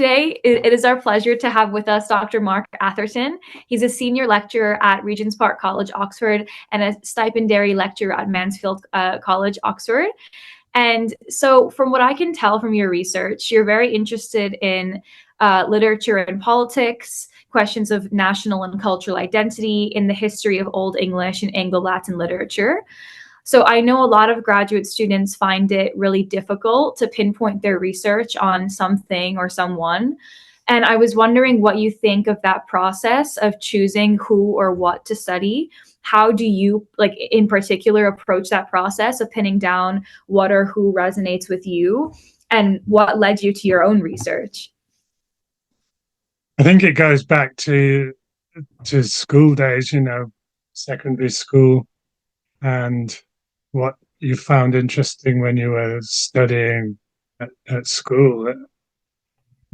today it is our pleasure to have with us Dr. Mark Atherton. He's a senior lecturer at Regent's Park College, Oxford, and a stipendiary lecturer at Mansfield College, Oxford. And so from what I can tell from your research, you're very interested in literature and politics, questions of national and cultural identity, in the history of Old English and Anglo-Latin literature. So I know a lot of graduate students find it really difficult to pinpoint their research on something or someone. And I was wondering what you think of that process of choosing who or what to study. How do you, like, in particular, approach that process of pinning down what or who resonates with you, and what led you to your own research? I think it goes back to school days, secondary school, and what you found interesting when you were studying at school.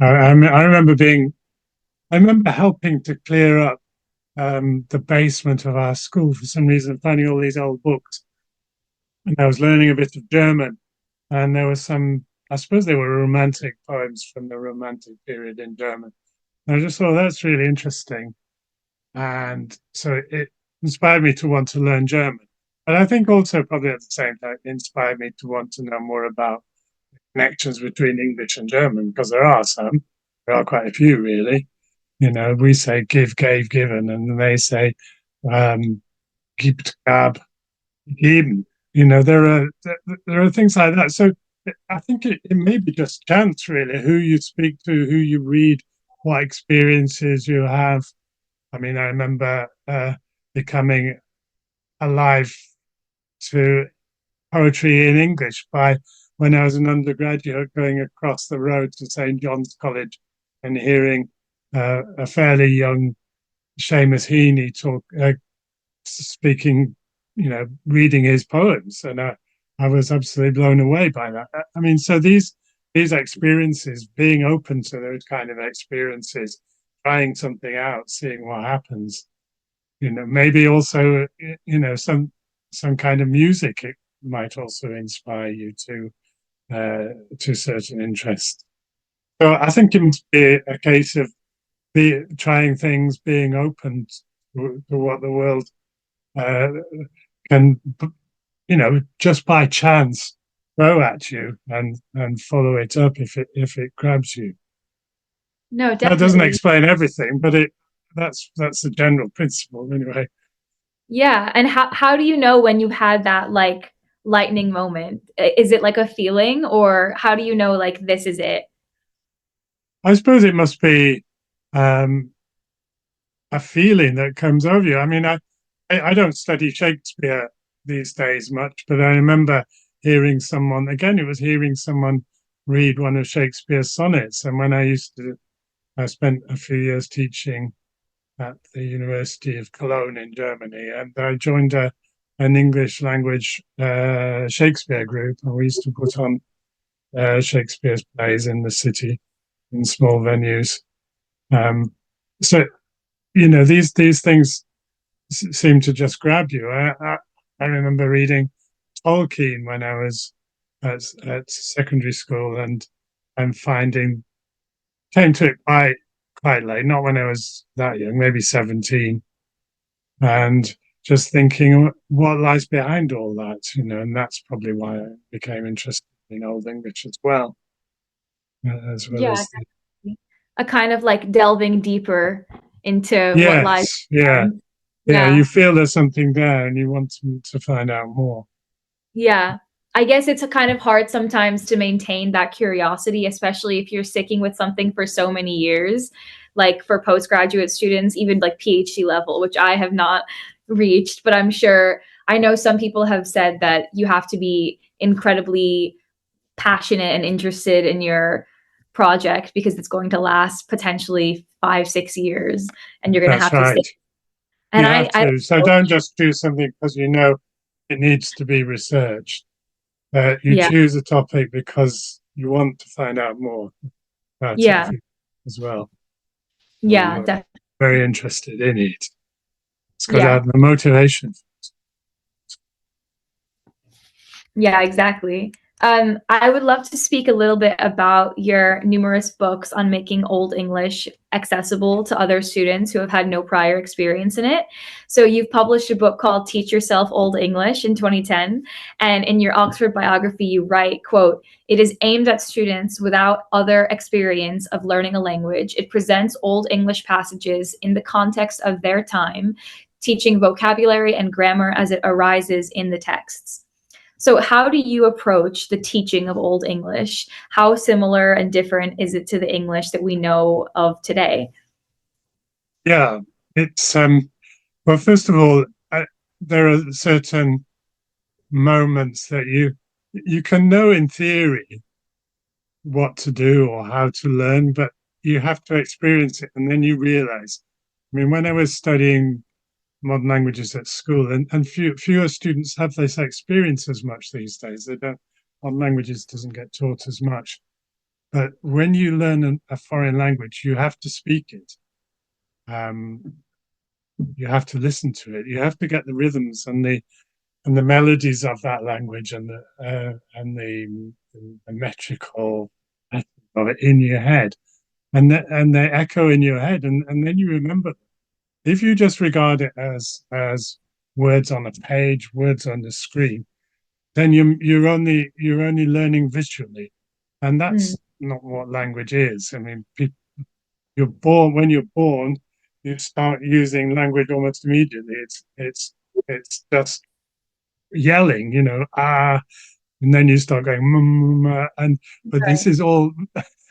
I remember helping to clear up the basement of our school for some reason, finding all these old books. And I was learning a bit of German, and there was I suppose they were romantic poems from the Romantic period in German. And I just thought, that's really interesting. And so it inspired me to want to learn German. But I think also probably at the same time, it inspired me to want to know more about connections between English and German, because there are quite a few, really. We say give, gave, given, and they say gibt, gab, geben. There are things like that. So I think it may be just chance, really, who you speak to, who you read, what experiences you have. I mean, I remember becoming alive to poetry in English when I was an undergraduate, going across the road to St. John's College and hearing a fairly young Seamus Heaney speaking, reading his poems, and I was absolutely blown away by that. I mean, so these experiences, being open to those kind of experiences, trying something out, seeing what happens, maybe also, some kind of music, it might also inspire you to certain interest. So I think it must be a case of trying things, being open to what the world can, just by chance throw at you, and follow it up if it grabs you. No, definitely. That doesn't explain everything, but that's the general principle anyway. Yeah. And how do you know when you had that, like, lightning moment? Is it like a feeling, or how do you know, like, this is it? I suppose it must be a feeling that comes over you. I mean, I don't study Shakespeare these days much, but I remember hearing someone read one of Shakespeare's sonnets. And when I spent a few years teaching at the University of Cologne in Germany, and I joined an English language Shakespeare group, and we used to put on Shakespeare's plays in the city in small venues. So these things seem to just grab you. I remember reading Tolkien when I was at secondary school, and came to it quite late, not when I was that young, maybe 17, and just thinking what lies behind all that, and that's probably why I became interested in Old English as well. Yeah, a kind of like delving deeper into what lies behind. Yeah, you feel there's something there and you want to find out more. Yeah. I guess it's a kind of hard sometimes to maintain that curiosity, especially if you're sticking with something for so many years, like for postgraduate students, even like PhD level, which I have not reached, but I know some people have said that you have to be incredibly passionate and interested in your project because it's going to last potentially 5-6 years, and you're going to have to stay. And you have to. So don't just do something because it needs to be researched. You choose a topic because you want to find out more about it as well. Yeah, definitely. Very interested in it. It's got to have the motivation. Yeah, exactly. I would love to speak a little bit about your numerous books on making Old English accessible to other students who have had no prior experience in it. So you've published a book called Teach Yourself Old English in 2010, and in your Oxford biography you write, quote, "It is aimed at students without other experience of learning a language. It presents Old English passages in the context of their time, teaching vocabulary and grammar as it arises in the texts." So, how do you approach the teaching of Old English? How similar and different is it to the English that we know of today? Yeah, it's well, first of all, there are certain moments that you can know in theory what to do or how to learn, but you have to experience it, and then you realize. I mean, when I was studying modern languages at school, and fewer students have this experience as much these days. They don't. Modern languages doesn't get taught as much, but when you learn a foreign language, you have to speak it. Um, you have to listen to it. You have to get the rhythms and the melodies of that language and the metrical of it in your head, and they echo in your head, and then you remember. If you just regard it as words on a page, words on the screen, then you're only learning visually, and Mm, that's not what language is. I mean, you're born when you're born, you start using language almost immediately. It's just yelling, ah, and then you start going and but this right. is all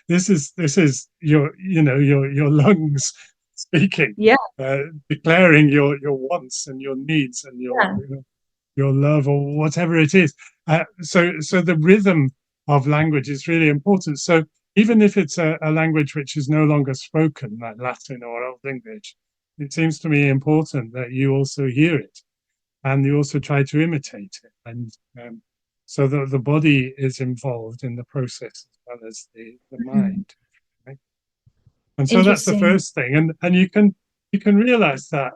this is your your lungs speaking, Yeah. declaring your wants and your needs and Yeah. your love or whatever it is. So the rhythm of language is really important. So even if it's a language which is no longer spoken, like Latin or Old English, it seems to me important that you also hear it and you also try to imitate it. And so the body is involved in the process as well as the Mhm. mind. Right? And so that's the Interesting. first thing. And you can realize that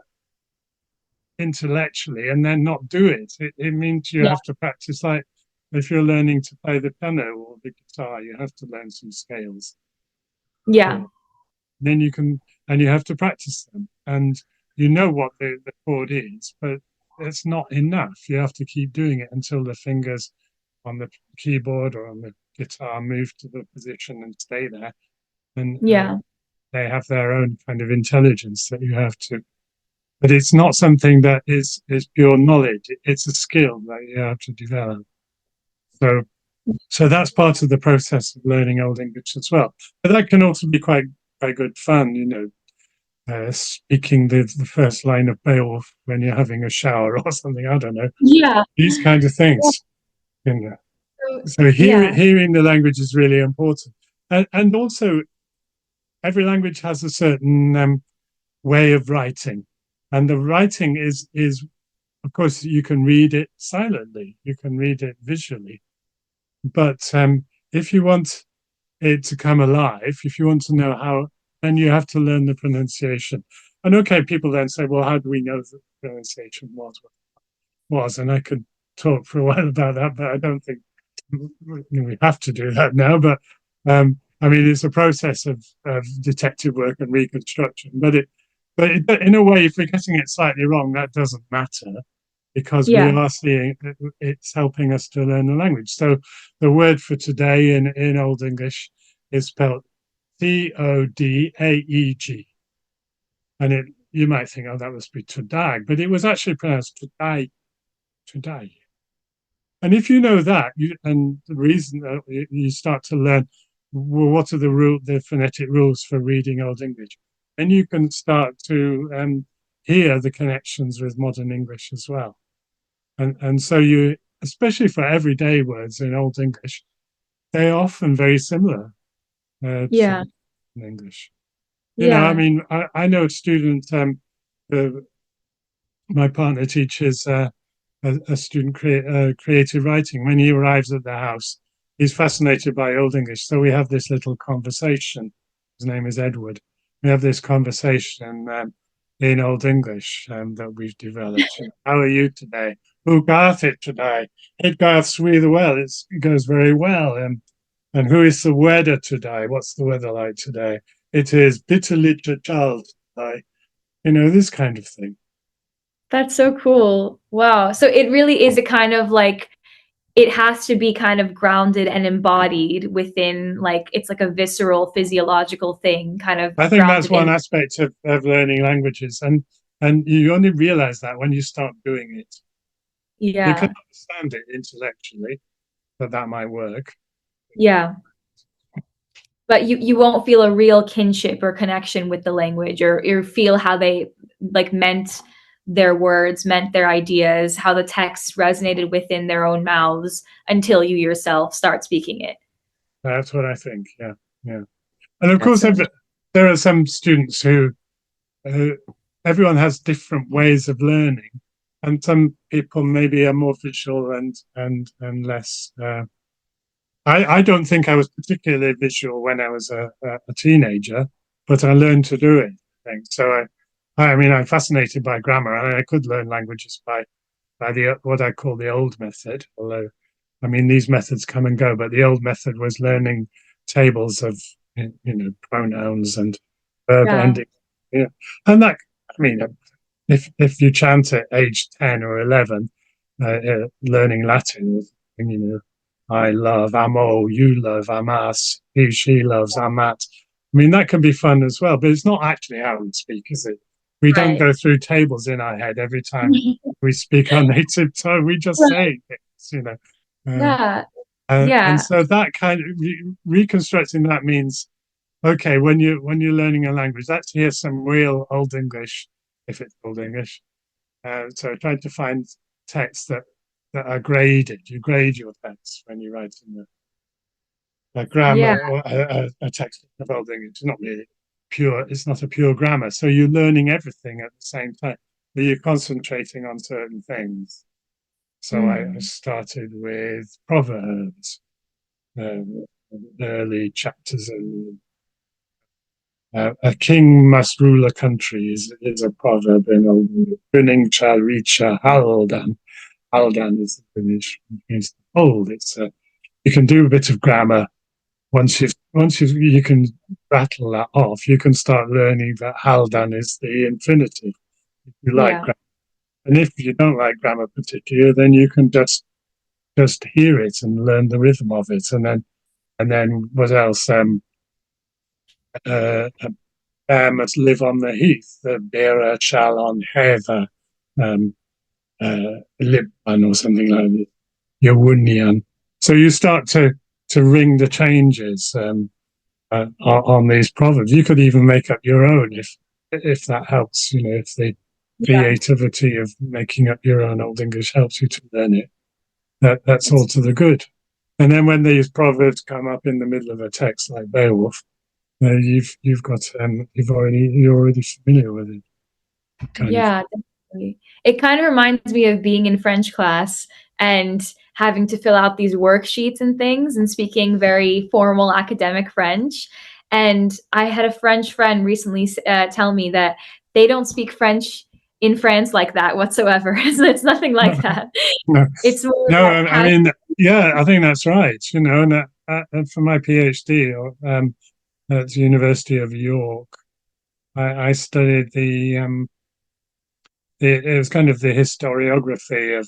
intellectually and then not do it. It means you Yeah. have to practice, like if you're learning to play the piano or the guitar, you have to learn some scales. Yeah. Or then you can, and you have to practice them. And you know what the chord is, but it's not enough. You have to keep doing it until the fingers on the keyboard or on the guitar move to the position and stay there. And Yeah. they have their own kind of intelligence that you have to. But it's not something that is pure knowledge. It's a skill that you have to develop. So so that's part of the process of learning Old English as well. But that can also be quite good fun, speaking the first line of Beowulf when you're having a shower or something. I don't know, Yeah. these kind of things. You know. So, So yeah. hearing the language is really important, and also every language has a certain way of writing, and the writing is of course you can read it silently, you can read it visually, but if you want it to come alive, if you want to know how, then you have to learn the pronunciation. And okay, people then say, well, how do we know that the pronunciation was? And I could talk for a while about that, but I don't think we have to do that now. But I mean, it's a process of detective work and reconstruction. But in a way, if we're getting it slightly wrong, that doesn't matter because we Yeah. are seeing it's helping us to learn the language. So the word for today in Old English is spelled Codaeg, and it you might think, oh, that must be todag, but it was actually pronounced today, today. And if you know that, and the reason that you start to learn, well, what are the phonetic rules for reading Old English, then you can start to hear the connections with modern English as well. And so you, especially for everyday words in Old English, they're often very similar Yeah. to English. I Yeah. mean, I know a student. Uh, my partner teaches a student creative writing. When he arrives at the house, he's fascinated by Old English. So we have this little conversation. His name is Edward. We have this conversation in Old English that we've developed. How are you today? who gath it today? It gaths really well. It goes very well. And who is the weather today? What's the weather like today? It is bitterlich child today. You know, this kind of thing. That's so cool. Wow. So it really is a kind of like, it has to be kind of grounded and embodied within, like, it's like a visceral physiological thing, kind of I think that's grounded one in. aspect of learning languages. And you only realize that when you start doing it. You can Yeah. understand it intellectually, that might work. Yeah. But you won't feel a real kinship or connection with the language, or feel how they like meant their words, meant their ideas, how the text resonated within their own mouths until you yourself start speaking it. That's what I think. Yeah, yeah. And of That's course, so there are some students who everyone has different ways of learning, and some people maybe are more visual and less. I don't think I was particularly visual when I was a teenager, but I learned to do it. I think so. I mean, I'm fascinated by grammar, and I could learn languages by the what I call the old method. Although, I mean, these methods come and go, but the old method was learning tables of pronouns and verb yeah. endings. Yeah, and that, I mean, if you chant at age 10 or 11, learning Latin, you know, I love, amo, you love, amas, he, she loves, amat. I mean, that can be fun as well, but it's not actually how we speak, is it? We don't Right. go through tables in our head every time we speak our native tongue. We just Right. say things, you know. Uh, Yeah. and Yeah. so that kind of reconstructing that means, okay, when you're learning a language, let's hear some real Old English, if it's Old English. So trying to find texts that are graded. You grade your text when you write in a Yeah. grammar or a text of Old English. It's not really pure. It's not a pure grammar. So you're learning everything at the same time, but you're concentrating on certain things. So I Mm. started with proverbs, um, early chapters. A king must rule a country is a proverb in Old English. Cunning shall reach a Haldan. Haldan is the Finnish, means hold. You can do a bit of grammar. Once you can rattle that off, you can start learning that Haldan is the infinitive. If you like Yeah. grammar, and if you don't like grammar particularly, then you can just hear it and learn the rhythm of it, and then what else? A bear must live on the heath. The bearer shall on heather um, Liban or something like that. Yawunian. So you start to ring the changes on these proverbs. You could even make up your own if that helps. You know, if the Yeah. creativity of making up your own Old English helps you to learn it, that's all to the good. And then when these proverbs come up in the middle of a text like Beowulf, you've got you're already familiar with it. Kind of. Yeah, definitely. It kind of reminds me of being in French class and having to fill out these worksheets and things and speaking very formal academic French. And I had a French friend recently tell me that they don't speak French in France like that whatsoever. So it's nothing like that. No, It's more no. that I how. mean, yeah, I think that's right. You know, and for my PhD at the University of York, I studied it was kind of the historiography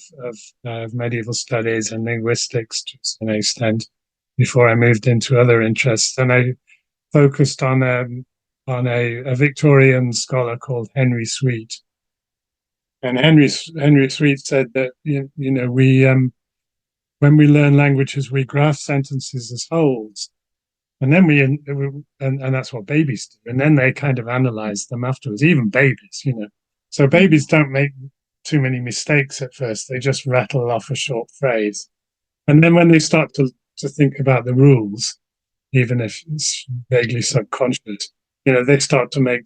of medieval studies and linguistics to some extent before I moved into other interests, and I focused on a Victorian scholar called Henry Sweet. And Henry Sweet said that you know we when we learn languages, we graph sentences as wholes, and then and that's what babies do, and then they kind of analyze them afterwards. Even babies, you know. So babies don't make too many mistakes at first; they just rattle off a short phrase, and then when they start to think about the rules, even if it's vaguely subconscious, you know, they start to make.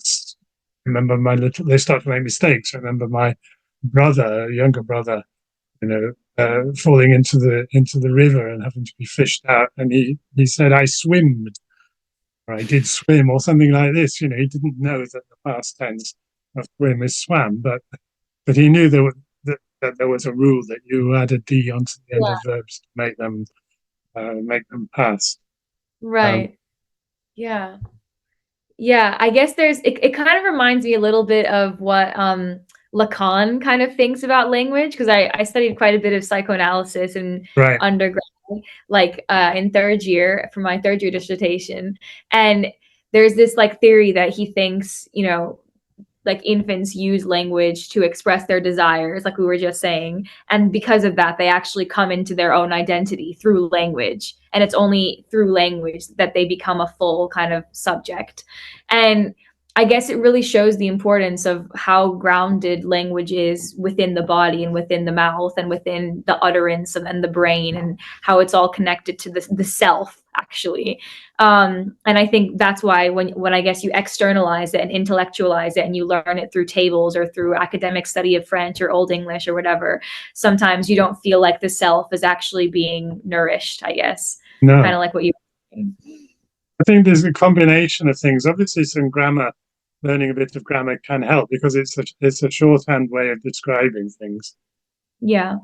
They start to make mistakes. Remember my brother, younger brother, you know, falling into the river and having to be fished out. And he said, "I swimmed," or "I did swim," or something like this. You know, he didn't know that the past tense of swim is swam, but he knew that that there was a rule that you add a D onto the end of verbs to make them pass. Right. Yeah. Yeah, I guess it kind of reminds me a little bit of what Lacan kind of thinks about language, because I studied quite a bit of psychoanalysis in Right. undergrad, like in third year for my third year dissertation. And there's this like theory that he thinks, like infants use language to express their desires, like we were just saying. And because of that, they actually come into their own identity through language. And it's only through language that they become a full kind of subject. And I guess it really shows the importance of how grounded language is within the body and within the mouth and within the utterance and the brain, and how it's all connected to the self, actually. And I think that's why when I guess you externalize it and intellectualize it and you learn it through tables or through academic study of French or Old English or whatever, sometimes you don't feel like the self is actually being nourished, I guess. No. Kind of like what you were saying. I think there's a combination of things. Obviously, some grammar, learning a bit of grammar can help because it's a shorthand way of describing things. Yeah.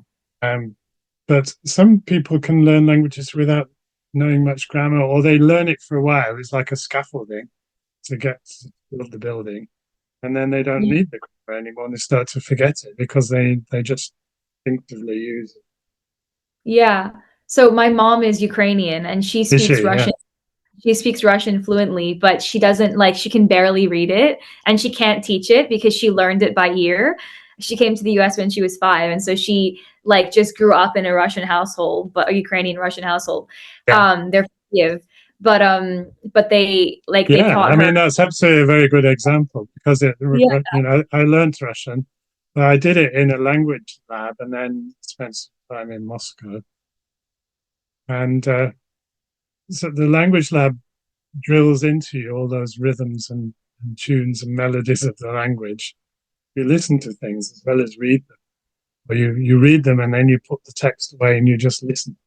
But some people can learn languages without knowing much grammar, or they learn it for a while. It's like a scaffolding to get to build the building, and then they don't need the grammar anymore, and they start to forget it because they just instinctively use it. Yeah. So my mom is Ukrainian and she speaks Russian. Yeah. She speaks Russian fluently, but she doesn't she can barely read it, and she can't teach it because she learned it by ear. She came to the US when she was 5, and so she just grew up in a Russian household, but a Ukrainian Russian household. Yeah. They're Kiev, but they they taught her. I mean, that's absolutely a very good example because I learned Russian, but I did it in a language lab and then spent some time in Moscow. And so the language lab drills into you all those rhythms and tunes and melodies of the language. You listen to things as well as read them. Or you read them and then you put the text away and you just listen.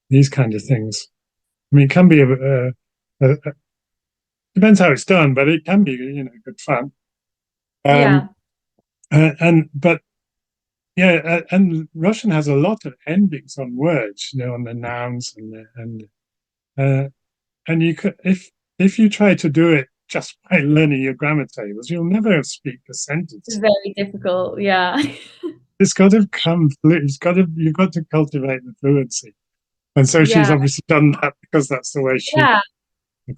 These kind of things. I mean, it can be depends how it's done, but it can be good fun. And Russian has a lot of endings on words, on the nouns and you could if you try to do it just by learning your grammar tables, you'll never speak a sentence. It's very difficult. Yeah. It's got to come. You've got to cultivate the fluency, and so she's obviously done that because that's the way she. Yeah.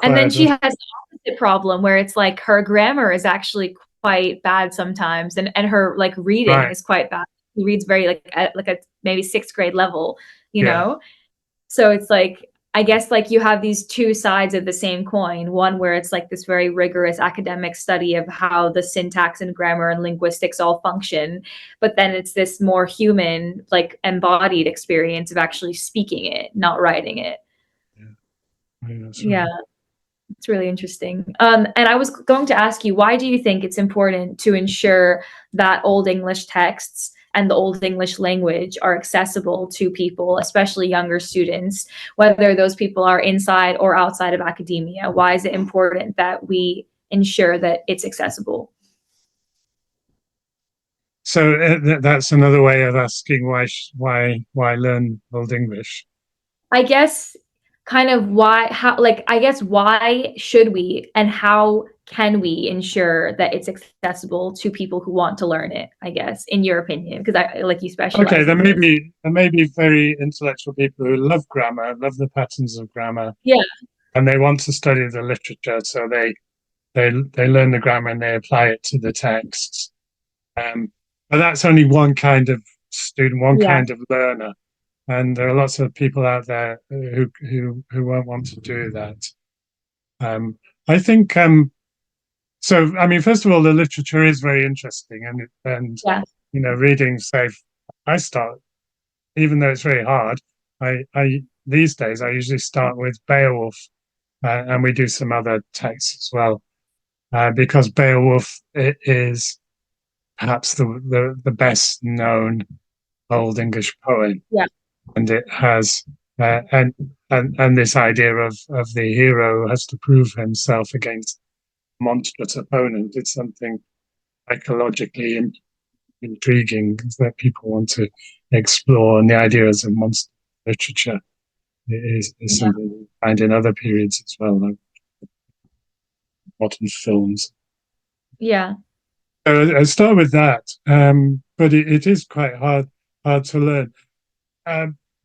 And then she has the opposite problem where it's like her grammar is actually quite bad sometimes, and her reading is quite bad. She reads very at a maybe 6th grade level, you know. So it's I guess you have these two sides of the same coin. One where it's this very rigorous academic study of how the syntax and grammar and linguistics all function, but then it's this more human, embodied experience of actually speaking it, not writing it. Yeah. It's really interesting. And I was going to ask you, why do you think it's important to ensure that Old English texts and the Old English language are accessible to people, especially younger students, whether those people are inside or outside of academia? Why is it important that we ensure that it's accessible? So that's another way of asking why learn Old English? I guess kind of why should we and how can we ensure that it's accessible to people who want to learn it, I guess, in your opinion? Because you specialize. Okay, there may be very intellectual people who love grammar, love the patterns of grammar. Yeah. And they want to study the literature, so they learn the grammar and they apply it to the texts. But that's only one kind of student, one kind of learner. And there are lots of people out there who won't want to do that. I think so. I mean, first of all, the literature is very interesting, and reading. Say, I start, even though it's very hard. I these days I usually start with Beowulf, and we do some other texts as well, because Beowulf is perhaps the best known Old English poem. Yeah. And it has and this idea of the hero has to prove himself against a monstrous opponent. It's something psychologically intriguing that people want to explore, and the ideas of monster literature is something we find in other periods as well, like modern films. Yeah. So I start with that, but it is quite hard to learn.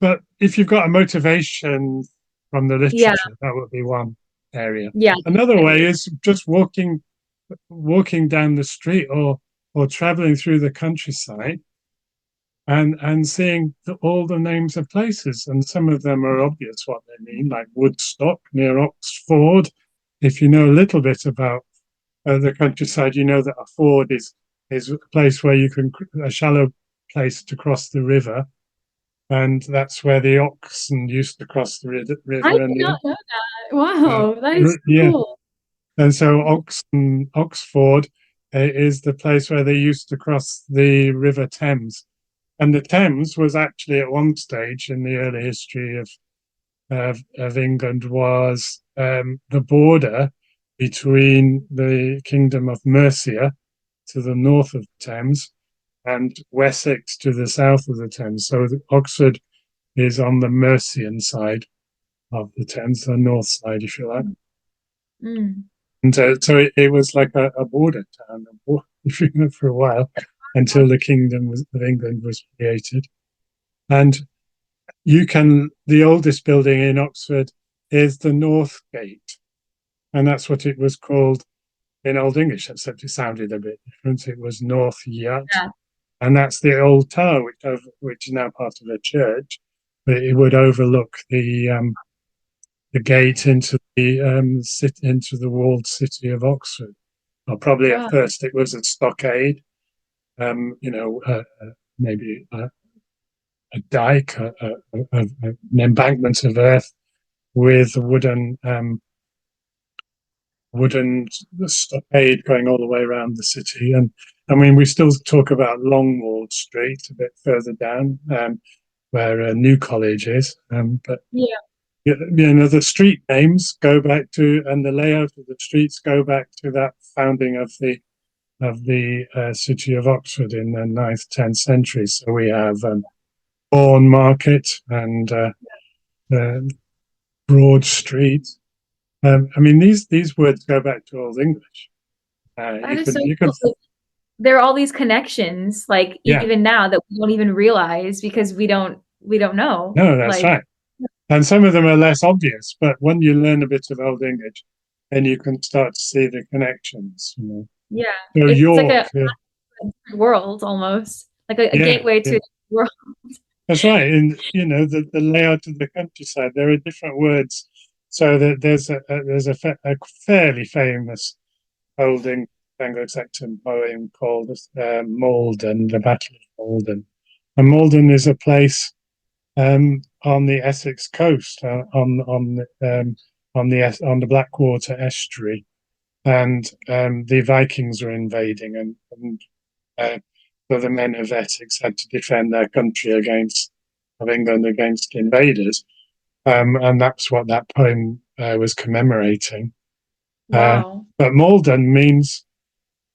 But if you've got a motivation from the Yeah. literature, that would be one area. Yeah. Another way is just walking down the street or traveling through the countryside and seeing all the names of places. And some of them are obvious what they mean, like Woodstock near Oxford. If you know a little bit about the countryside, you know that a ford is a place where you can, a shallow place to cross the river. And that's where the oxen used to cross the I river. did And not know that. Wow, that is so yeah, cool. and so Oxford is the place where they used to cross the River Thames. And the Thames was actually at one stage in the early history of England was the border between the Kingdom of Mercia to the north of the Thames and Wessex to the south of the Thames. So Oxford is on the Mercian side of the Thames, the north side, if you like. Mm. And so it was like a border town for a while until the Kingdom of England was created. And the oldest building in Oxford is the North Gate. And that's what it was called in Old English, except it sounded a bit different. It was North Yat. Yeah. And that's the old tower, which is now part of a church. But it would overlook the gate into the walled city of Oxford. Or probably at Wow. first it was a stockade, maybe a dike, an embankment of earth with wooden stockade going all the way around the city. And I mean, we still talk about Longwall Street a bit further down, where New College is. But Yeah. the street names go back to, and the layout of the streets go back to that founding of the city of Oxford in the 9th, 10th century. So we have Bourne Market and Broad Street. I mean, these words go back to Old English. That is so cool. Like, there are all these connections, like Yeah, even now that we don't even realize because we don't know. no, that's Like, right. And some of them are less obvious, but when you learn a bit of Old English, then you can start to see the connections. yeah, So it's like York, a world almost, like a yeah, gateway to yeah. a world. That's right. In the layout of the countryside, there are different words. So that there's a fairly famous Old Anglo-Saxon poem called Malden, the Battle of Malden. And Malden is a place on the Essex coast, on the Blackwater estuary, and the Vikings were invading, and so the men of Essex had to defend their country of England against invaders, and that's what that poem was commemorating. Wow. But Malden means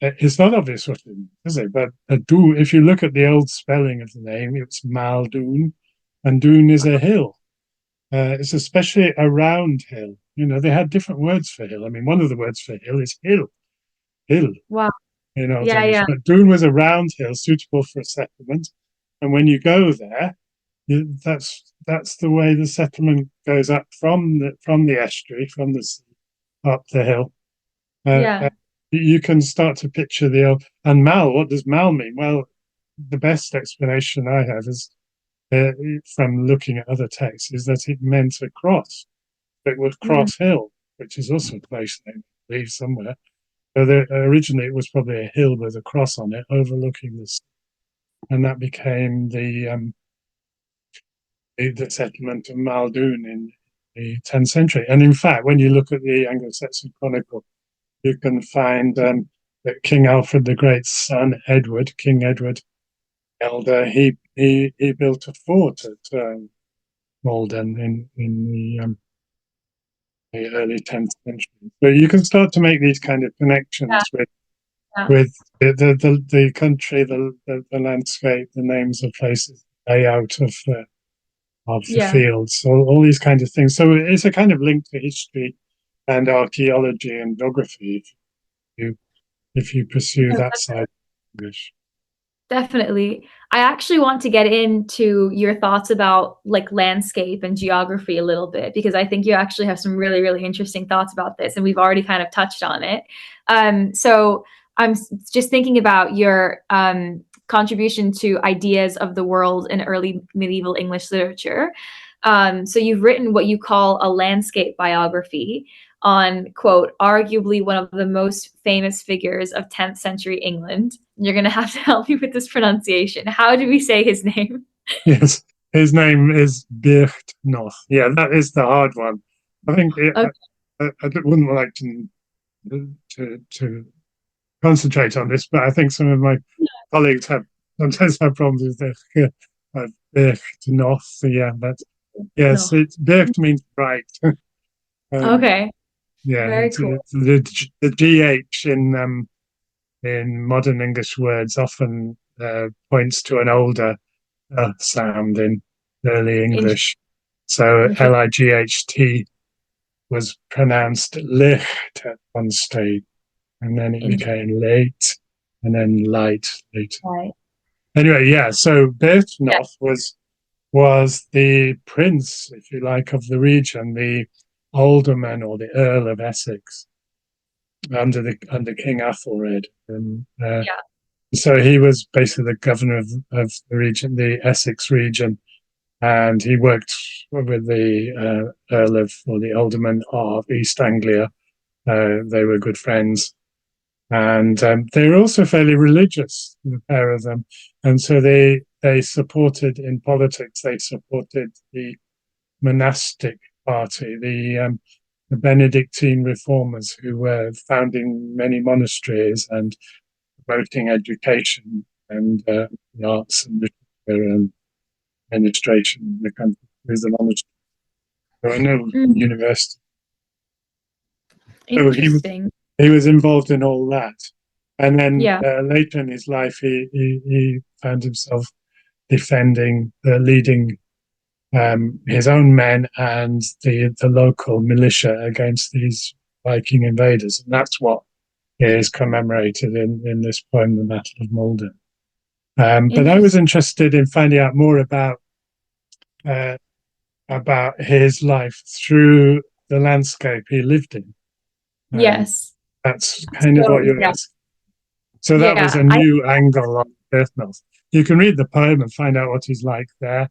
it's not obvious what it means, is it? But if you look at the old spelling of the name, it's Maldoun, and Doon is a hill. It's especially a round hill. They had different words for hill. I mean, one of the words for hill is hill Wow. in Old Yeah, English. yeah. But Doon was a round hill suitable for a settlement. And when you go there, that's the way the settlement goes up from the estuary, from the sea, up the hill. Yeah. You can start to picture the old. And Mal, what does Mal mean? Well, the best explanation I have is from looking at other texts is that it meant a cross. It was Mm. Cross Hill, which is also a place name, I believe, somewhere. So originally it was probably a hill with a cross on it overlooking this, and that became the settlement of Maldoun in the 10th century. And in fact, when you look at the Anglo-Saxon Chronicle, you can find that King Alfred the Great's son, King Edward Elder, he built a fort at Malden in the early 10th century. So you can start to make these kind of Yeah. connections with Yeah. with the country, the landscape, the names of places, layout of the Yeah. fields, all these kinds of things. So it's a kind of link to history and archaeology and geography you if you pursue No, that side of English. definitely. I actually want to get into your thoughts about like landscape and geography a little bit because I think you actually have some really, really interesting thoughts about this, and we've already kind of touched on it. So just thinking about your contribution to ideas of the world in early medieval English literature. So you've written what you call a landscape biography on, quote, arguably one of the most famous figures of 10th century England. You're going to have to help me with this pronunciation. How do we say his name? Yes, his name is Birchtnoth. Yeah, that is the hard one. I think Okay. I wouldn't like to concentrate on this, but I think some of my colleagues have sometimes have problems with the Birchtnoth. Yeah, but yes, No. it's Bircht means bright. um, Okay. yeah, Very cool. the GH in modern English words often points to an older sound in early English. So Interesting. Light was pronounced licht at one stage, and then it became late, and then light later. Right. Anyway, yeah. So Yeah. Berthnoth was the prince, if you like, of the region, the alderman or the Earl of Essex under King Athelred. Yeah. So he was basically the governor of the region, the Essex region, and he worked with the Earl of or the Alderman of East Anglia. They were good friends, and they were also fairly religious, the pair of them, and so they supported in politics. They supported the monastic party, the Benedictine reformers who were founding many monasteries and promoting education and the arts and literature and administration in the country through the monastery. So I know Mm, university. So interesting. he was involved in all that. And then Yeah. later in his life, he found himself defending, leading his own men and the local militia against these Viking invaders. And that's what is commemorated in this poem, The Battle of Malden. But I was Interesting. interested in finding out more uh, about his life through the landscape he lived in. Um, Yes. that's kind of So what you're yeah. asking. So that was Yeah. a new angle on Earth North. You can read the poem and find out what he's like there.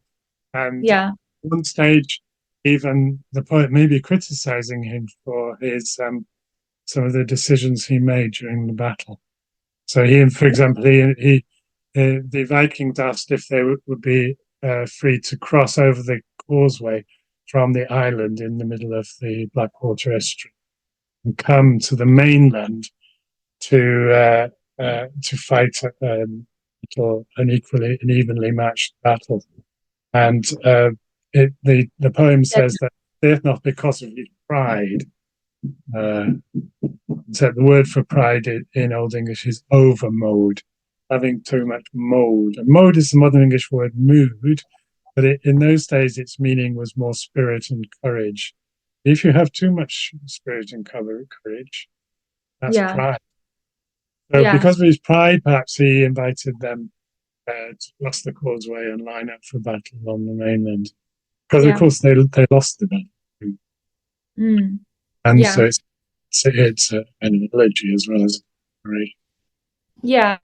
And at Yeah. one stage, even the poet may be criticizing him for his some of the decisions he made during the battle. So for example, the Vikings asked if they would be free to cross over the causeway from the island in the middle of the Blackwater estuary and come to the mainland to fight an evenly matched battle. And the poem That- says that not because of his pride. Uh, so the word for pride in Old English is overmode, having too much mode. And mode is the modern English word mood, but in those days its meaning was more spirit and courage. If you have too much spirit and courage, that's Yeah. pride. So Yeah. because of his pride, perhaps he invited them to cross the causeway and line up for battle on the mainland. Because of Yeah. course they lost the battle, Mm. and so Yeah. it's an elegy as well as a Yeah.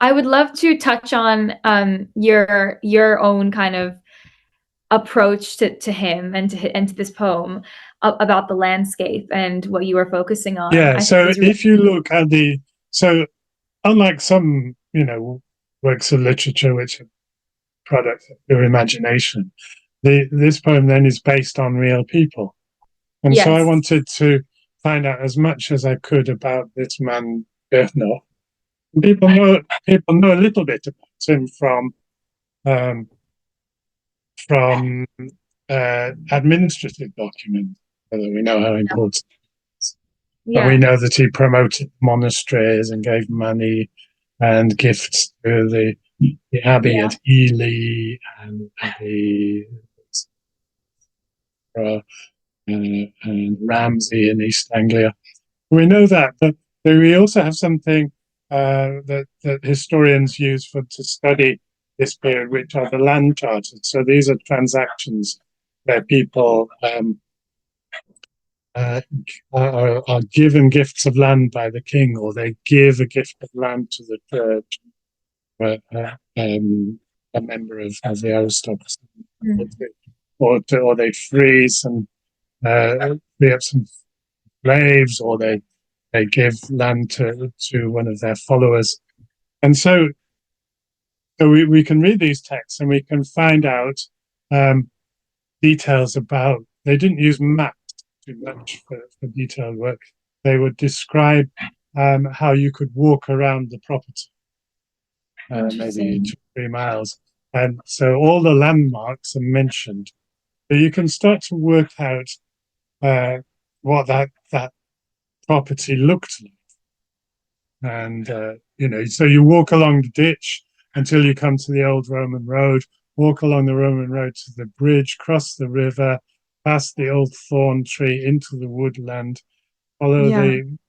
I would love to touch on your own kind of approach to him and to this poem about the landscape and what you were focusing on. Yeah. I think So is really if you look at so unlike some works of literature which are products of your imagination, this poem then is based on real people. And so I yes. wanted to find out as much as I could about this man, Bernard. People know a little bit about him um, from administrative documents, whether we know how important it is. But we Yeah. know that he promoted monasteries and gave money and gifts to the abbey Yeah. at Ely and the and Ramsey in East Anglia. We know that, but we also have something that historians use to study this period, which are the land charters. So these are transactions where people are given gifts of land by the king, or they give a gift of land to the church, a member of the aristocracy, Mm. or they free up some slaves, or they give land to one of their followers. And so we can read these texts and we can find out details about, they didn't use maps too much for detailed work. They would describe how you could walk around the property, maybe 2 or 3 miles. And so all the landmarks are mentioned. So you can start to work out what that property looked like. And, so you walk along the ditch until you come to the old Roman road, walk along the Roman road to the bridge, cross the river, past the old thorn tree into the woodland,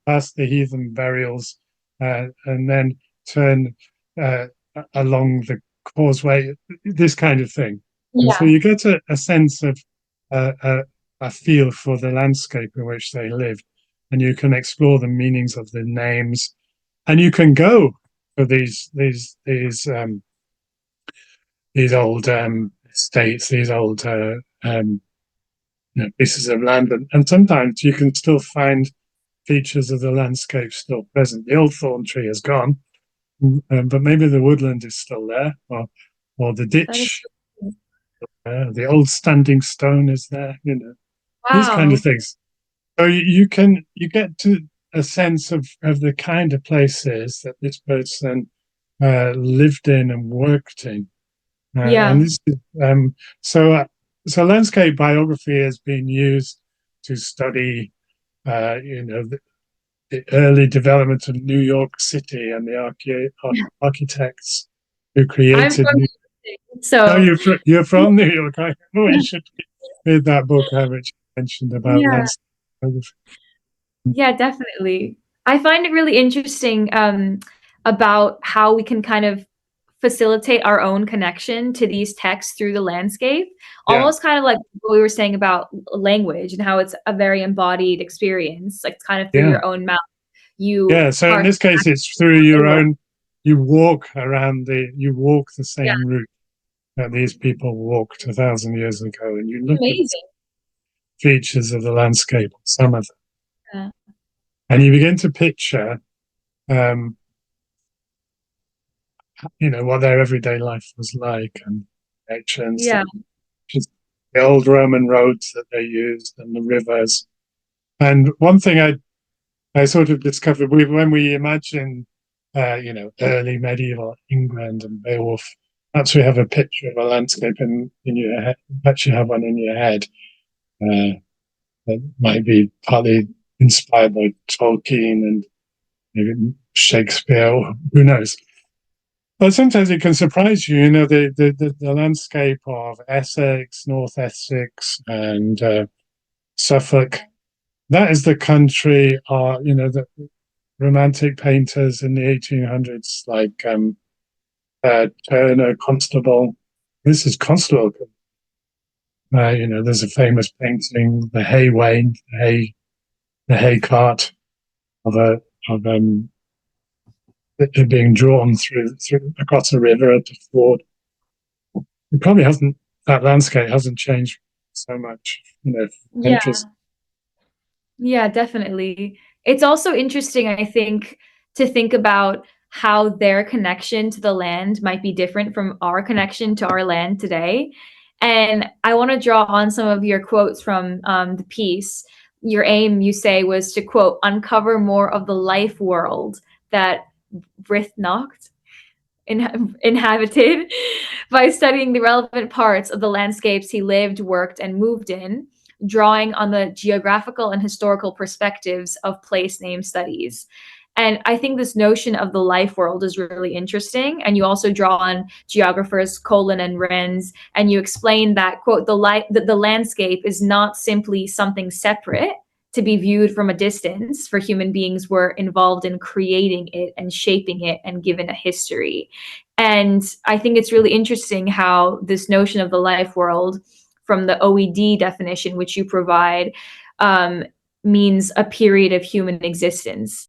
past the heathen burials, and then turn along the causeway, this kind of thing. And so you get a sense of a feel for the landscape in which they lived, and you can explore the meanings of the names, and you can go for these old estates, these old pieces of land, and sometimes you can still find features of the landscape still present. The old thorn tree is gone, but maybe the woodland is still there, or the ditch, the old standing stone is there. These kind of Wow. things. So you get to a sense of the kind of places that this person lived in and worked in. And this is, so landscape biography has been used to study, the early development of New York City and the architects who I'm created from New. Oh, so you're from New York. I know you should read that book which you mentioned about yeah. landscape biography. Yeah, definitely. I find it really interesting about how we can kind of facilitate our own connection to these texts through the landscape, Yeah, almost kind of like what we were saying about language and how it's a very embodied experience, like kind of through yeah. your own mouth. You Yeah, so in hark this case, back it's through to your the world. own, you walk the Yeah, same route that these people walked 1,000 years ago, and you look at the amazing. features of the landscape, some of them, Yeah. and you begin to picture, um, what their everyday life was like, and connections, Yeah. just the old Roman roads that they used, and the rivers. And one thing I sort of discovered when we imagine, early medieval England and Beowulf, perhaps we have a picture of a landscape in your head, perhaps you have one in your head that might be partly inspired by Tolkien and maybe Shakespeare, or who knows. But sometimes it can surprise you, the landscape of Essex, North Essex, and Suffolk. That is the country, the romantic painters in the 1800s, like Turner, Constable. This is Constable. There's a famous painting, the hay wain, the hay cart of it being drawn through across a river at a ford. It probably hasn't. That landscape hasn't changed so much, Yeah. interest. Yeah, definitely. It's also interesting, I think, to think about how their connection to the land might be different from our connection to our land today. And I want to draw on some of your quotes from the piece. Your aim, you say, was to quote, uncover more of the life world that Brithnocht inhabited by studying the relevant parts of the landscapes he lived, worked, and moved in. drawing on the geographical and historical perspectives of place name studies. And I think this notion of the life world is really interesting. And you also draw on geographers Colin and Renz, and you explain that, quote, the landscape is not simply something separate to be viewed from a distance, for human beings were involved in creating it and shaping it and given a history. And I think it's really interesting how this notion of the life world, from the OED definition, which you provide, means a period of human existence.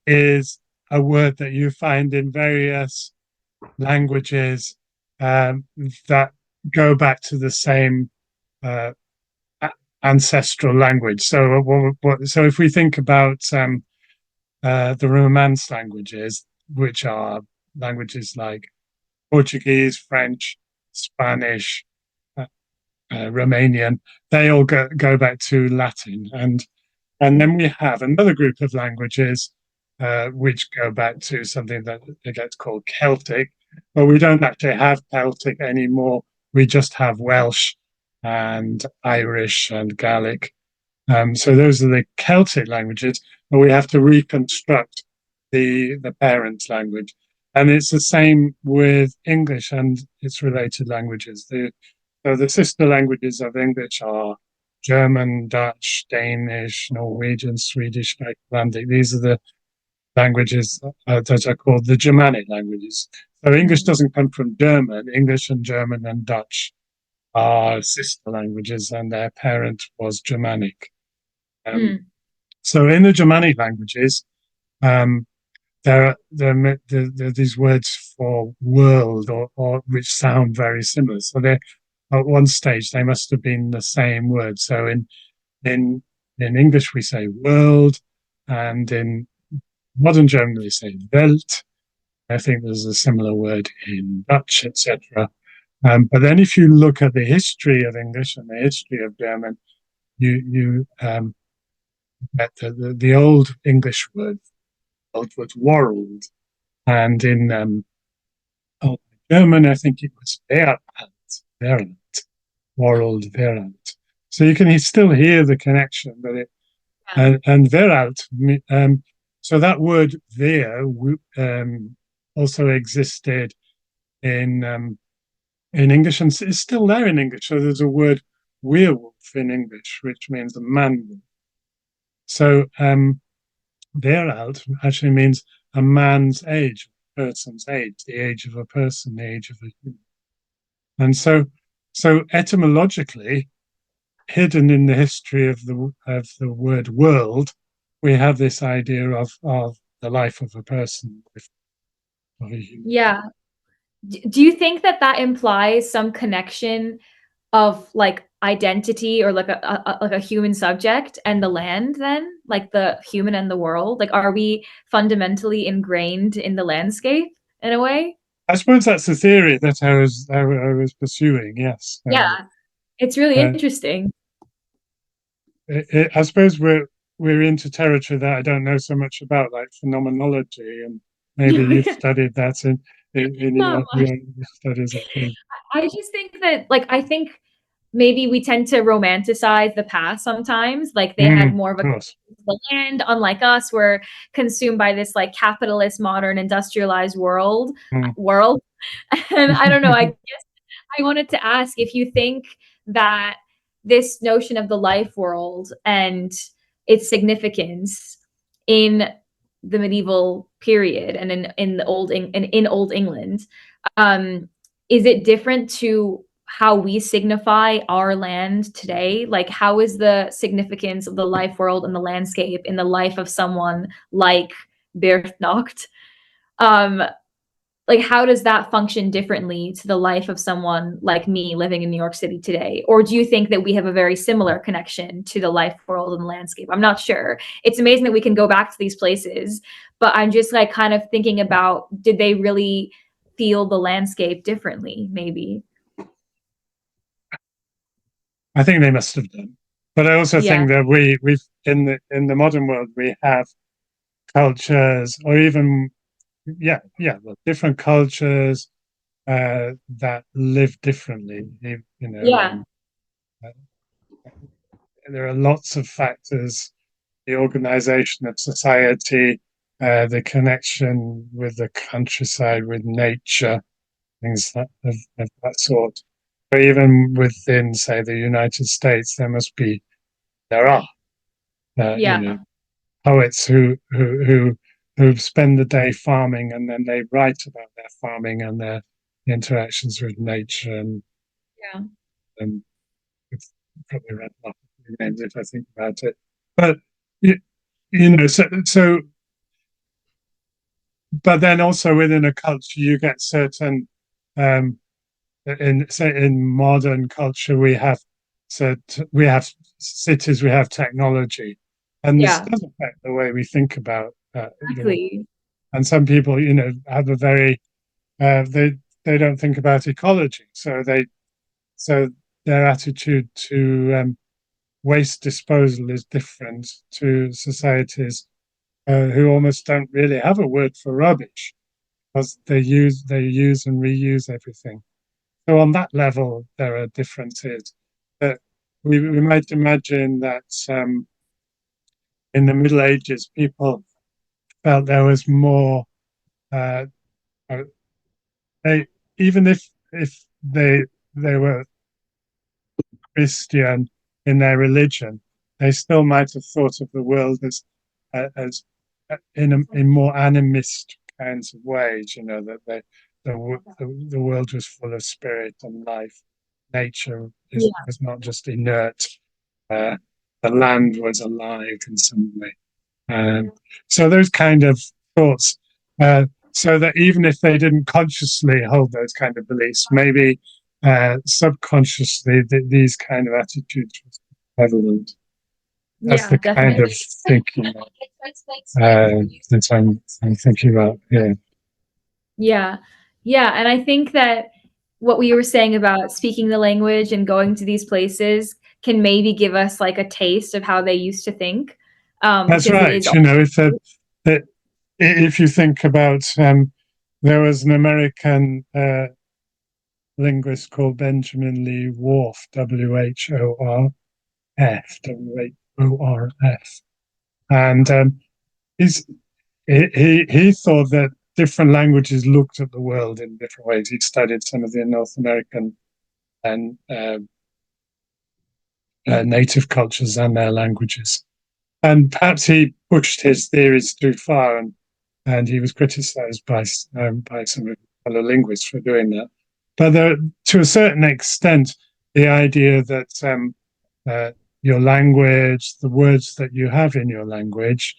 Is a word that you find in various languages that go back to the same ancestral language. So if we think about the Romance languages, which are languages like Portuguese, French, Spanish, Romanian, they all go back to Latin. And then we have another group of languages which go back to something that gets called Celtic, but we don't actually have Celtic anymore. We just have Welsh and Irish and Gaelic. So those are the Celtic languages, but we have to reconstruct the parent language. And it's the same with English and its related languages. So the sister languages of English are German, Dutch, Danish, Norwegian, Swedish, Icelandic. These are the languages that are called the Germanic languages. So English doesn't come from German. English and German and Dutch are sister languages, and their parent was Germanic. So in the Germanic languages, there are these words for world or which sound very similar. So they at one stage they must have been the same word. So in English we say world, and in modern German we say Welt. I think there's a similar word in Dutch, etc. But then if you look at the history of English and the history of German, you get the old English word was world, and in old German I think it was Verant, world, Verant. So you can still hear the connection, but and Veralt. So that word there also existed in English, and it's still there in English. So there's a word werewolf in English, which means a man. So Veralt actually means a man's age, a person's age, the age of a person, the age of a human. And so etymologically, hidden in the history of the word world, we have this idea of the life of a person. Yeah. Do you think that implies some connection of like identity, or like a human subject and the land, then, like the human and the world? Like, are we fundamentally ingrained in the landscape in a way? I suppose that's the theory that I was pursuing. Yes. Yeah, it's really interesting. I suppose we're into territory that I don't know so much about, like phenomenology, and maybe you've studied that in Not much. your studies. I think. I just think that, like, I think maybe we tend to romanticize the past sometimes. Like, they had more of a the land, unlike us, we're consumed by this like capitalist, modern, industrialized world. And I don't know, I guess I wanted to ask if you think that this notion of the life world and its significance in the medieval period and in Old England, is it different to how we signify our land today? Like, how is the significance of the life world and the landscape in the life of someone like Berthnacht? Like, how does that function differently to the life of someone like me living in New York City today? Or do you think that we have a very similar connection to the life world and the landscape? I'm not sure. It's amazing that we can go back to these places, but I'm just like kind of thinking about, did they really feel the landscape differently, maybe? I think they must have done, but I also think that we've in the modern world we have cultures, or even different cultures that live differently. You know, there are lots of factors: the organization of society, the connection with the countryside, with nature, things of that sort. But even within, say, the United States, there are, you know, Yeah. poets who spend the day farming, and then they write about their farming and their interactions with nature, Yeah. and it's probably read a lot of names if I think about it. But you, you know, but then also within a culture, you get certain um, in modern culture we have cities, we have technology, and this Yeah. does affect the way we think about the world. Exactly. And some people, have a very they don't think about ecology, so their attitude to waste disposal is different to societies who almost don't really have a word for rubbish, because they use and reuse everything. So on that level, there are differences. But we might imagine that in the Middle Ages, people felt there was more. Uh, uh, they even if they were Christian in their religion, they still might have thought of the world as in more animist kinds of ways. That the world was full of spirit and life. Nature Yeah. was not just inert. Uh, the land was alive in some way. Um, so those kind of thoughts, so that even if they didn't consciously hold those kind of beliefs, maybe subconsciously these kind of attitudes was prevalent. That's Yeah, the kind definitely. of thinking that I'm thinking about. Yeah, Yeah. Yeah. And I think that what we were saying about speaking the language and going to these places can maybe give us like a taste of how they used to think. that's Because it right. is, If you think about, there was an American linguist called Benjamin Lee Whorf, Worf, and he's he thought that different languages looked at the world in different ways. He'd studied some of the North American and native cultures and their languages, and perhaps he pushed his theories too far, and he was criticized by some fellow linguists for doing that. But to a certain extent, the idea that uh, your language, the words that you have in your language,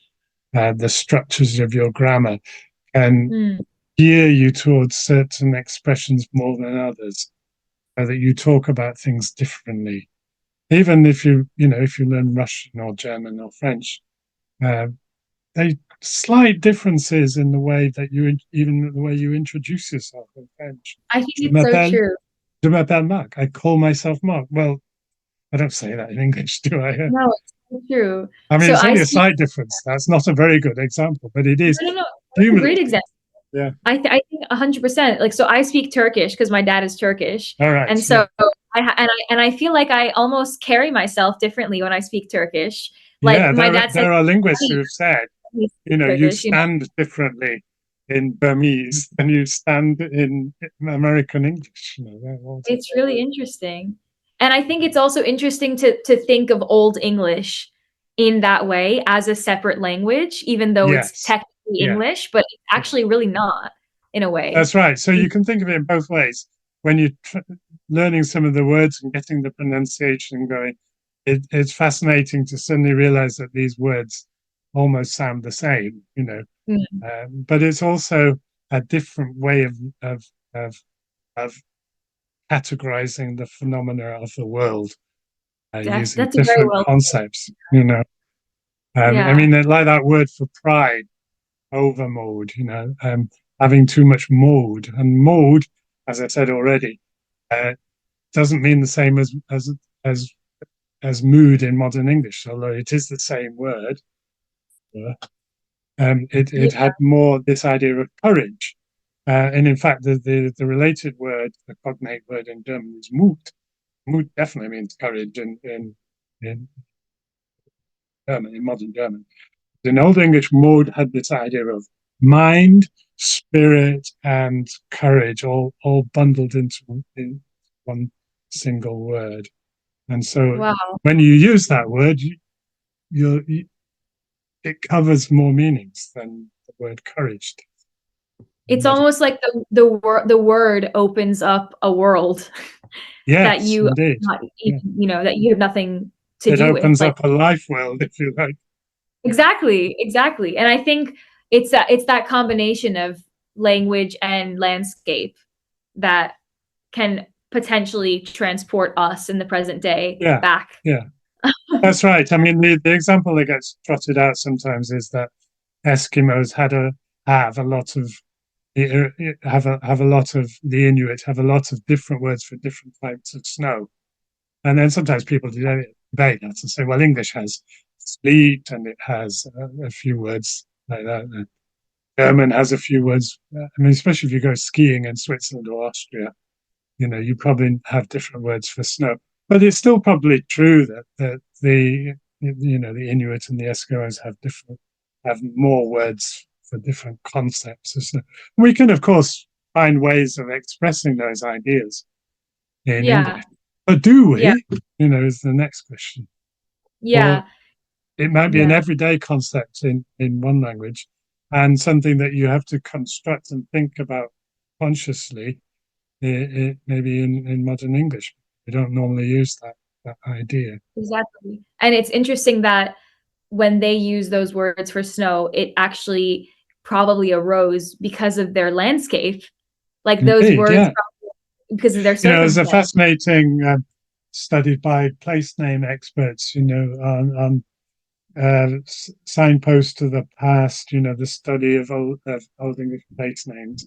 the structures of your grammar can mm, gear you towards certain expressions more than others, so that you talk about things differently. Even if you learn Russian or German or French, uh, they slight differences in the way that even the way you introduce yourself in French. I think Je it's so m'appelle, true. je m'appelle Mark. I call myself Mark. Well, I don't say that in English, do I? No, it's so true. I mean, So it's I only a speak, slight difference. That's not a very good example, but it is no, no, no, that's a great cumulative. example. Yeah. I think 100%. Like, so I speak Turkish because my dad is Turkish, All right. and Yeah. so I feel like I almost carry myself differently when I speak Turkish. Like Yeah. my There, dad says, there are linguists who "Hey, have said, you speak you Turkish," stand differently in Burmese than you stand in American English. It's really interesting. And I think it's also interesting to think of Old English in that way as a separate language, even though it's Yes. technically Yeah. English, but it's Yeah. actually really not in a way. That's right. So you can think of it in both ways. When you're learning some of the words and getting the pronunciation going, it's fascinating to suddenly realize that these words almost sound the same. Mm, But it's also a different way of of of categorizing the phenomena of the world using that's very different well. concepts. I Yeah. mean, like that word for pride, overmode. Having too much mode, and mode, as I said already, uh, doesn't mean the same as as mood in modern English, although it is the same word. It Yeah. had more this idea of courage. And in fact, the related word, the cognate word in German is Mut. Mut definitely means courage in German, in modern German. In Old English, mode had this idea of mind, spirit, and courage all bundled into one single word. And so Wow. when you use that word, it covers more meanings than the word courage. It's almost like the word opens up a world that Yes, you indeed. not even, that you have nothing to It do with. opens Like, up a life world, if you like. exactly. And I think it's that combination of language and landscape that can potentially transport us in the present day back. Yeah, that's right. I mean, the example that gets trotted out sometimes is that Eskimos have a lot of the Inuit have a lot of different words for different types of snow. And then sometimes people debate that and say, well, English has sleet and it has a few words like that. German has a few words. I mean, especially if you go skiing in Switzerland or Austria, you probably have different words for snow. But it's still probably true that the Inuit and the Eskimos have more words for different concepts of snow. We can, of course, find ways of expressing those ideas in English. But do we? Yeah. Is the next question. Yeah. Or it might be an everyday concept in one language and something that you have to construct and think about consciously, maybe in modern English. We don't normally use that idea. Exactly. And it's interesting that when they use those words for snow, it actually probably arose because of their landscape. Like those Indeed, words, because of their circumstance. There's a fascinating study by place name experts, on signposts to the past, the study of old English place names.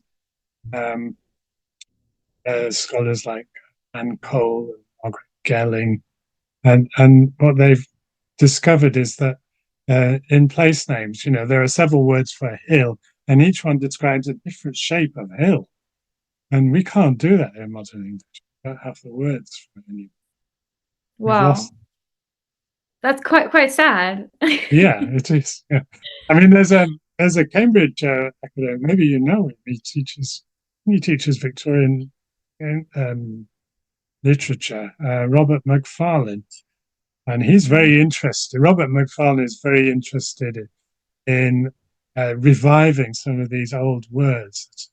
Scholars like Anne Cole and Margaret Gelling, and what they've discovered is that in place names, there are several words for a hill, and each one describes a different shape of hill. And we can't do that in modern English. We don't have the words for any. Wow. That's quite sad. Yeah, it is. Yeah. I mean, there's a Cambridge academic, maybe he teaches Victorian literature, Robert Macfarlane, and he's very interested. Robert Macfarlane is very interested in reviving some of these old words.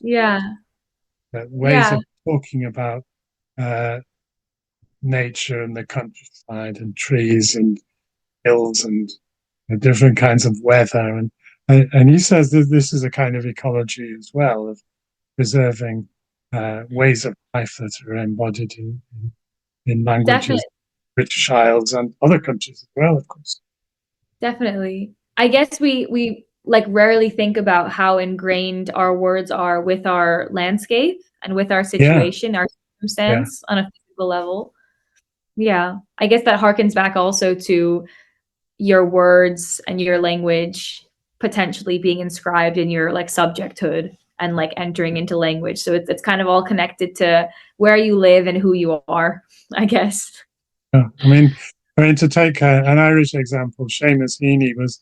Yeah. Ways of talking about nature and the countryside and trees and hills and different kinds of weather. And he says that this is a kind of ecology as well, of preserving ways of life that are embodied in languages, Definitely. British Isles and other countries as well, of course. Definitely. I guess we like rarely think about how ingrained our words are with our landscape and with our situation, our circumstance on a physical level. Yeah. I guess that harkens back also to your words and your language potentially being inscribed in your like subjecthood and like entering into language. So it's kind of all connected to where you live and who you are, I guess. Yeah. I mean, to take an Irish example, Seamus Heaney was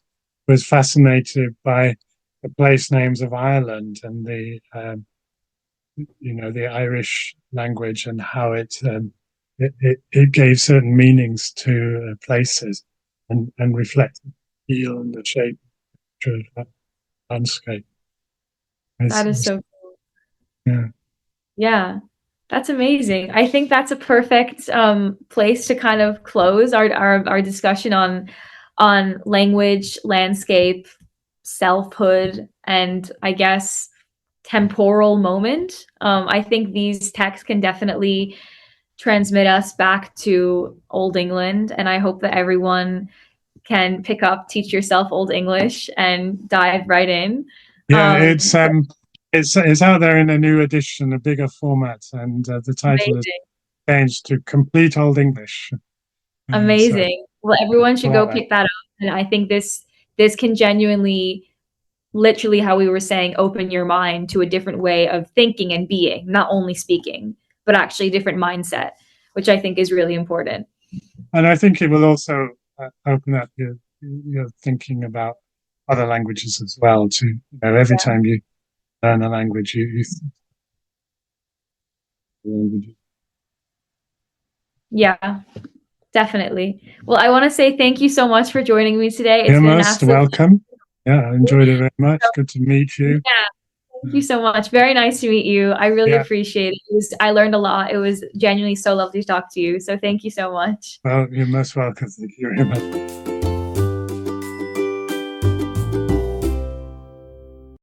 fascinated by the place names of Ireland and the Irish language and how it gave certain meanings to places and reflected the feel and the shape of that landscape. That is so cool. Yeah. Yeah. That's amazing. I think that's a perfect place to kind of close our discussion on language, landscape, selfhood, and I guess temporal moment. I think these texts can definitely transmit us back to Old England, and I hope that everyone can pick up Teach Yourself Old English and dive right in. Yeah, it's out there in a new edition, a bigger format, and the title is changed to Complete Old English. Amazing. Well, everyone should go pick that up. And I think this can genuinely, literally how we were saying, open your mind to a different way of thinking and being, not only speaking, but actually a different mindset, which I think is really important. And I think it will also open up you're thinking about other languages as well. Every time you learn a language, you language. Yeah, definitely. Well, I want to say thank you so much for joining me today. It's You're been an most absolute welcome. Yeah, I enjoyed it very much. Good to meet you. Yeah, thank you so much. Very nice to meet you. I really appreciate it. I learned a lot. It was genuinely so lovely to talk to you. So thank you so much. Well, you're most welcome. Thank you very much.